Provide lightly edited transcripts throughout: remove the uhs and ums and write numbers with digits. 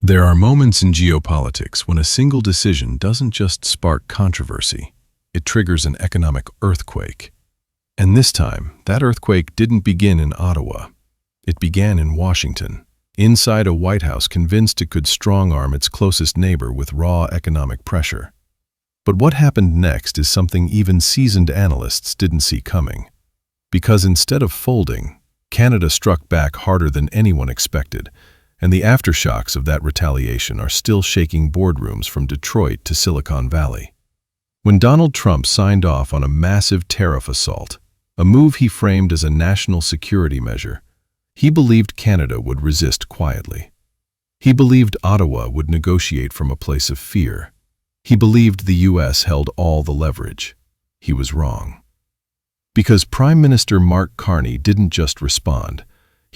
There are moments in geopolitics when a single decision doesn't just spark controversy, it triggers an economic earthquake. And this time, that earthquake didn't begin in Ottawa. It began in Washington, inside a White House convinced it could strong-arm its closest neighbor with raw economic pressure. But what happened next is something even seasoned analysts didn't see coming. Because instead of folding, Canada struck back harder than anyone expected, and the aftershocks of that retaliation are still shaking boardrooms from Detroit to Silicon Valley. When Donald Trump signed off on a massive tariff assault, a move he framed as a national security measure, he believed Canada would resist quietly. He believed Ottawa would negotiate from a place of fear. He believed the U.S. held all the leverage. He was wrong. Because Prime Minister Mark Carney didn't just respond,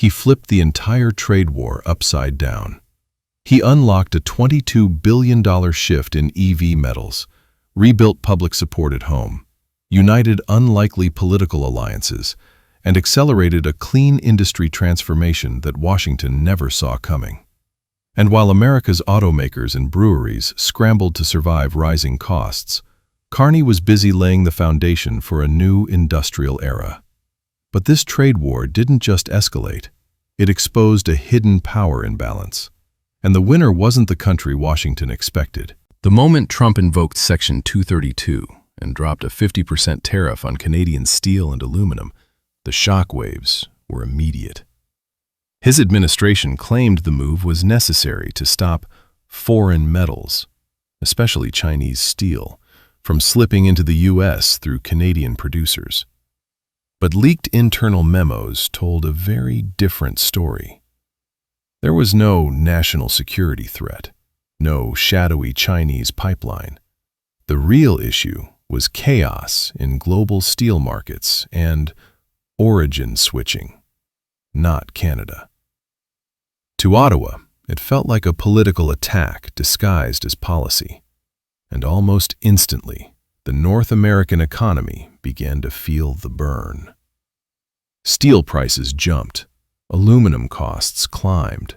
he flipped the entire trade war upside down. He unlocked a $22 billion shift in EV metals, rebuilt public support at home, united unlikely political alliances, and accelerated a clean industry transformation that Washington never saw coming. And while America's automakers and breweries scrambled to survive rising costs, Carney was busy laying the foundation for a new industrial era. But this trade war didn't just escalate. It exposed a hidden power imbalance. And the winner wasn't the country Washington expected. The moment Trump invoked Section 232 and dropped a 50% tariff on Canadian steel and aluminum, the shockwaves were immediate. His administration claimed the move was necessary to stop foreign metals, especially Chinese steel, from slipping into the U.S. through Canadian producers. But leaked internal memos told a very different story. There was no national security threat, no shadowy Chinese pipeline. The real issue was chaos in global steel markets and origin switching, not Canada. To Ottawa, it felt like a political attack disguised as policy. And almost instantly, the North American economy began to feel the burn. Steel prices jumped, aluminum costs climbed.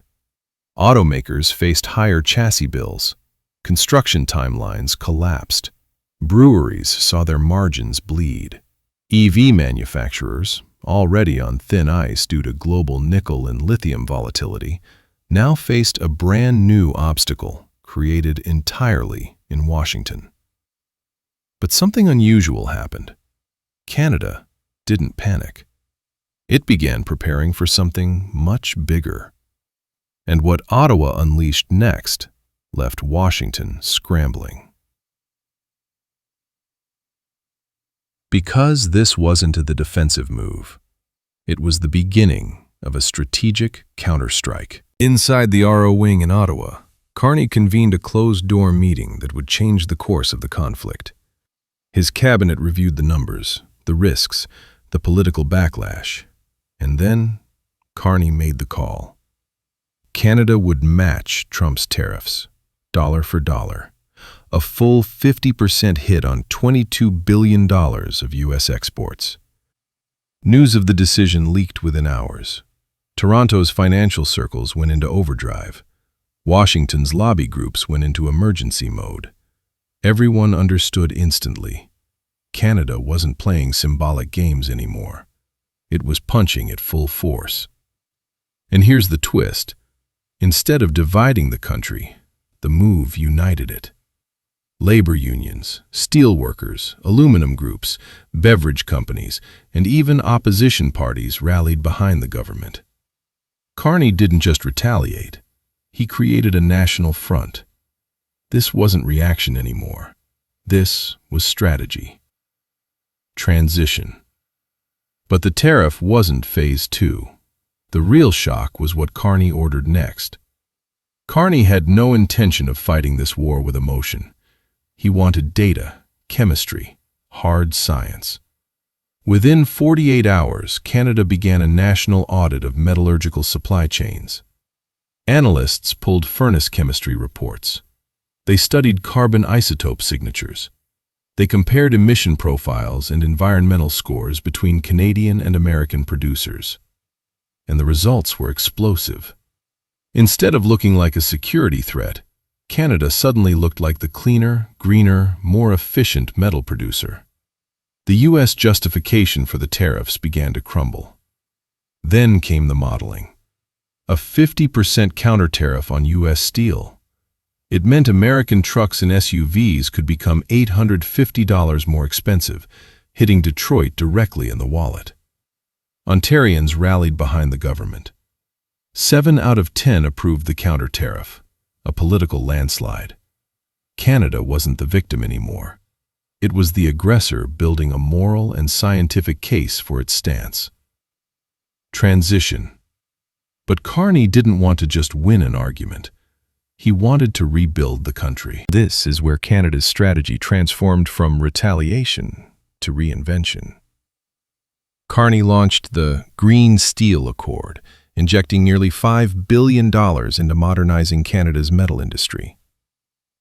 Automakers faced higher chassis bills, construction timelines collapsed, breweries saw their margins bleed. EV manufacturers, already on thin ice due to global nickel and lithium volatility, now faced a brand new obstacle created entirely in Washington. But something unusual happened. Canada didn't panic. It began preparing for something much bigger. And what Ottawa unleashed next left Washington scrambling. Because this wasn't the defensive move, it was the beginning of a strategic counterstrike. Inside the RO wing in Ottawa, Carney convened a closed-door meeting that would change the course of the conflict. His cabinet reviewed the numbers, the risks, the political backlash, and then Carney made the call. Canada would match Trump's tariffs, dollar for dollar, a full 50% hit on $22 billion of U.S. exports. News of the decision leaked within hours. Toronto's financial circles went into overdrive. Washington's lobby groups went into emergency mode. Everyone understood instantly. Canada wasn't playing symbolic games anymore. It was punching at full force. And here's the twist. Instead of dividing the country, the move united it. Labor unions, steelworkers, aluminum groups, beverage companies, and even opposition parties rallied behind the government. Carney didn't just retaliate. He created a national front. This wasn't reaction anymore. This was strategy. Transition. But the tariff wasn't phase 2. The real shock was what Carney ordered next. Carney had no intention of fighting this war with emotion. He wanted data, chemistry, hard science. Within 48 hours, Canada began a national audit of metallurgical supply chains. Analysts pulled furnace chemistry reports. They studied carbon isotope signatures. They compared emission profiles and environmental scores between Canadian and American producers. And the results were explosive. Instead of looking like a security threat, Canada suddenly looked like the cleaner, greener, more efficient metal producer. The U.S. justification for the tariffs began to crumble. Then came the modeling. A 50% counter-tariff on U.S. steel. It meant American trucks and SUVs could become $850 more expensive, hitting Detroit directly in the wallet. Ontarians rallied behind the government. 7 out of 10 approved the counter-tariff, a political landslide. Canada wasn't the victim anymore. It was the aggressor building a moral and scientific case for its stance. Transition. But Carney didn't want to just win an argument. He wanted to rebuild the country. This is where Canada's strategy transformed from retaliation to reinvention. Carney launched the Green Steel Accord, injecting nearly $5 billion into modernizing Canada's metal industry.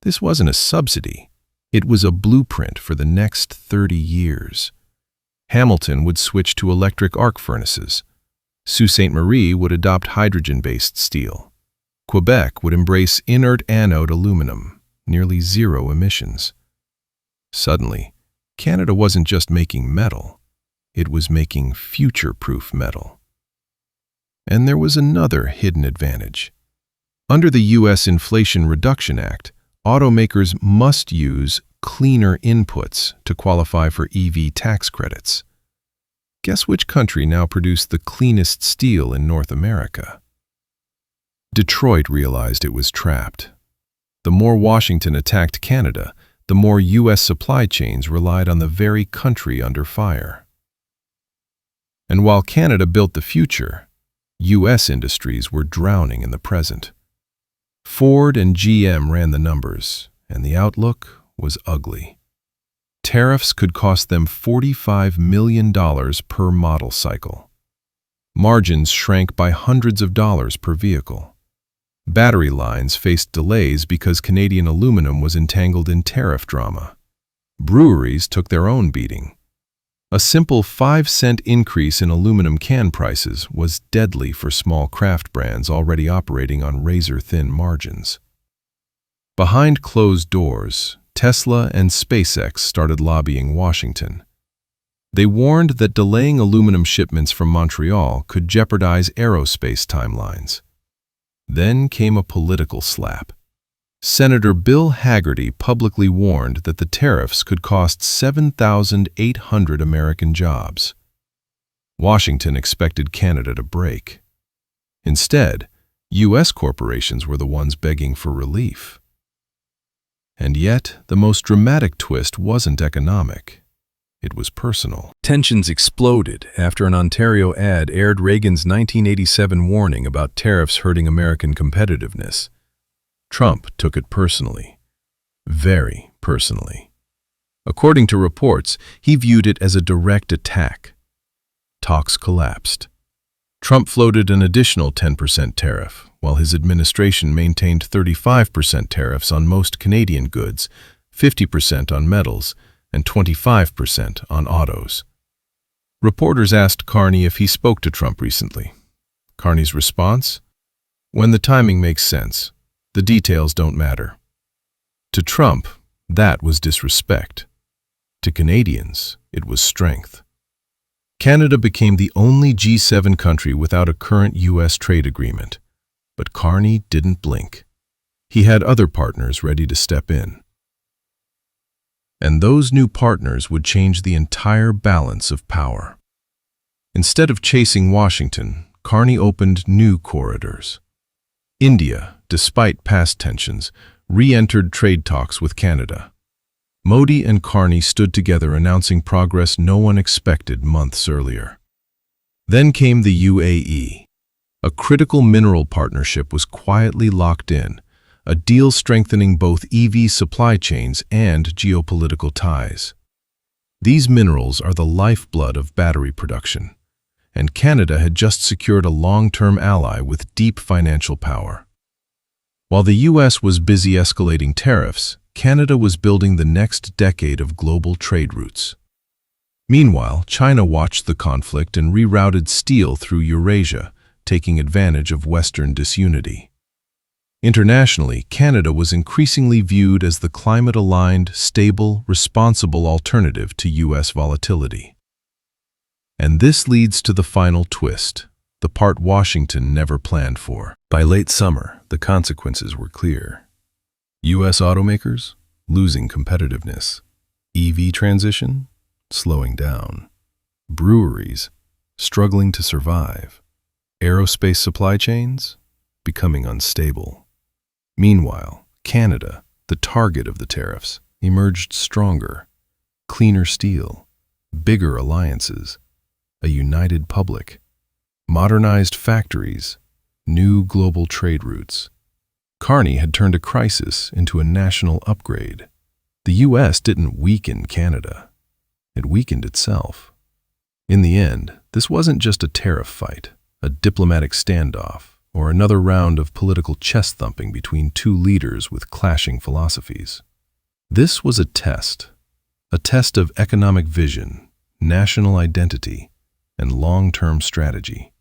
This wasn't a subsidy. It was a blueprint for the next 30 years. Hamilton would switch to electric arc furnaces. Sault Ste. Marie would adopt hydrogen-based steel. Quebec would embrace inert anode aluminum, nearly zero emissions. Suddenly, Canada wasn't just making metal, it was making future-proof metal. And there was another hidden advantage. Under the U.S. Inflation Reduction Act, automakers must use cleaner inputs to qualify for EV tax credits. Guess which country now produced the cleanest steel in North America? Detroit realized it was trapped. The more Washington attacked Canada, the more U.S. supply chains relied on the very country under fire. And while Canada built the future, U.S. industries were drowning in the present. Ford and GM ran the numbers, and the outlook was ugly. Tariffs could cost them $45 million per model cycle. Margins shrank by hundreds of dollars per vehicle. Battery lines faced delays because Canadian aluminum was entangled in tariff drama. Breweries took their own beating. A simple 5-cent increase in aluminum can prices was deadly for small craft brands already operating on razor-thin margins. Behind closed doors, Tesla and SpaceX started lobbying Washington. They warned that delaying aluminum shipments from Montreal could jeopardize aerospace timelines. Then came a political slap. Senator Bill Haggerty publicly warned that the tariffs could cost 7,800 American jobs. Washington expected Canada to break. Instead, U.S. corporations were the ones begging for relief. And yet, the most dramatic twist wasn't economic. It was personal. Tensions exploded after an Ontario ad aired Reagan's 1987 warning about tariffs hurting American competitiveness. Trump took it personally. Very personally. According to reports, he viewed it as a direct attack. Talks collapsed. Trump floated an additional 10% tariff, while his administration maintained 35% tariffs on most Canadian goods, 50% on metals, and 25% on autos. Reporters asked Carney if he spoke to Trump recently. Carney's response? When the timing makes sense. The details don't matter. To Trump, that was disrespect. To Canadians, it was strength. Canada became the only G7 country without a current U.S. trade agreement. But Carney didn't blink. He had other partners ready to step in. And those new partners would change the entire balance of power. Instead of chasing Washington, Carney opened new corridors. India, despite past tensions, re-entered trade talks with Canada. Modi and Carney stood together announcing progress no one expected months earlier. Then came the UAE. A critical mineral partnership was quietly locked in, a deal strengthening both EV supply chains and geopolitical ties. These minerals are the lifeblood of battery production, and Canada had just secured a long-term ally with deep financial power. While the U.S. was busy escalating tariffs, Canada was building the next decade of global trade routes. Meanwhile, China watched the conflict and rerouted steel through Eurasia, taking advantage of Western disunity. Internationally, Canada was increasingly viewed as the climate-aligned, stable, responsible alternative to U.S. volatility. And this leads to the final twist, the part Washington never planned for. By late summer, the consequences were clear. U.S. automakers losing competitiveness, EV transition slowing down, breweries struggling to survive, aerospace supply chains becoming unstable. Meanwhile, Canada, the target of the tariffs, emerged stronger, cleaner steel, bigger alliances, a united public, modernized factories, new global trade routes. Carney had turned a crisis into a national upgrade. The U.S. didn't weaken Canada. It weakened itself. In the end, this wasn't just a tariff fight, a diplomatic standoff, or another round of political chest-thumping between two leaders with clashing philosophies. This was a test of economic vision, national identity, and long-term strategy.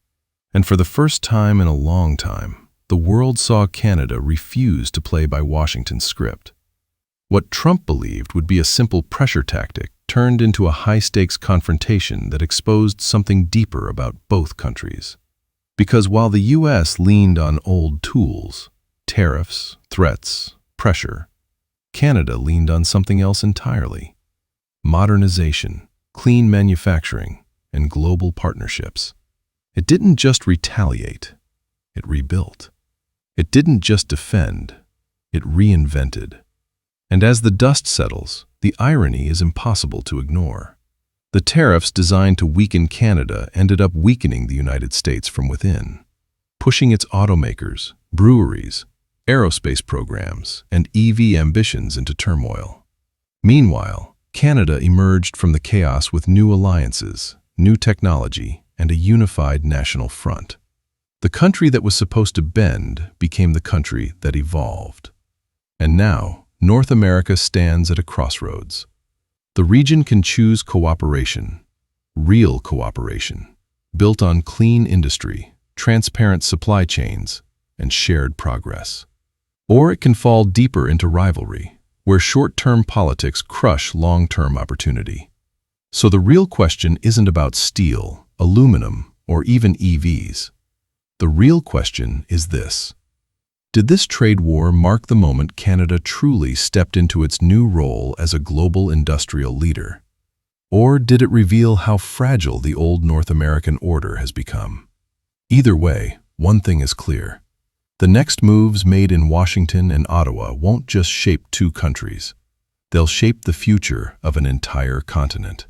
And for the first time in a long time, the world saw Canada refuse to play by Washington's script. What Trump believed would be a simple pressure tactic turned into a high-stakes confrontation that exposed something deeper about both countries. Because while the U.S. leaned on old tools, tariffs, threats, pressure, Canada leaned on something else entirely: modernization, clean manufacturing, and global partnerships. It didn't just retaliate, it rebuilt. It didn't just defend, it reinvented. And as the dust settles, the irony is impossible to ignore. The tariffs designed to weaken Canada ended up weakening the United States from within, pushing its automakers, breweries, aerospace programs, and EV ambitions into turmoil. Meanwhile, Canada emerged from the chaos with new alliances, new technology, and a unified national front. The country that was supposed to bend became the country that evolved. And now, North America stands at a crossroads. The region can choose cooperation, real cooperation, built on clean industry, transparent supply chains, and shared progress. Or it can fall deeper into rivalry, where short-term politics crush long-term opportunity. So the real question isn't about steel, aluminum, or even EVs. The real question is this: did this trade war mark the moment Canada truly stepped into its new role as a global industrial leader? Or did it reveal how fragile the old North American order has become? Either way, one thing is clear. The next moves made in Washington and Ottawa won't just shape two countries. They'll shape the future of an entire continent.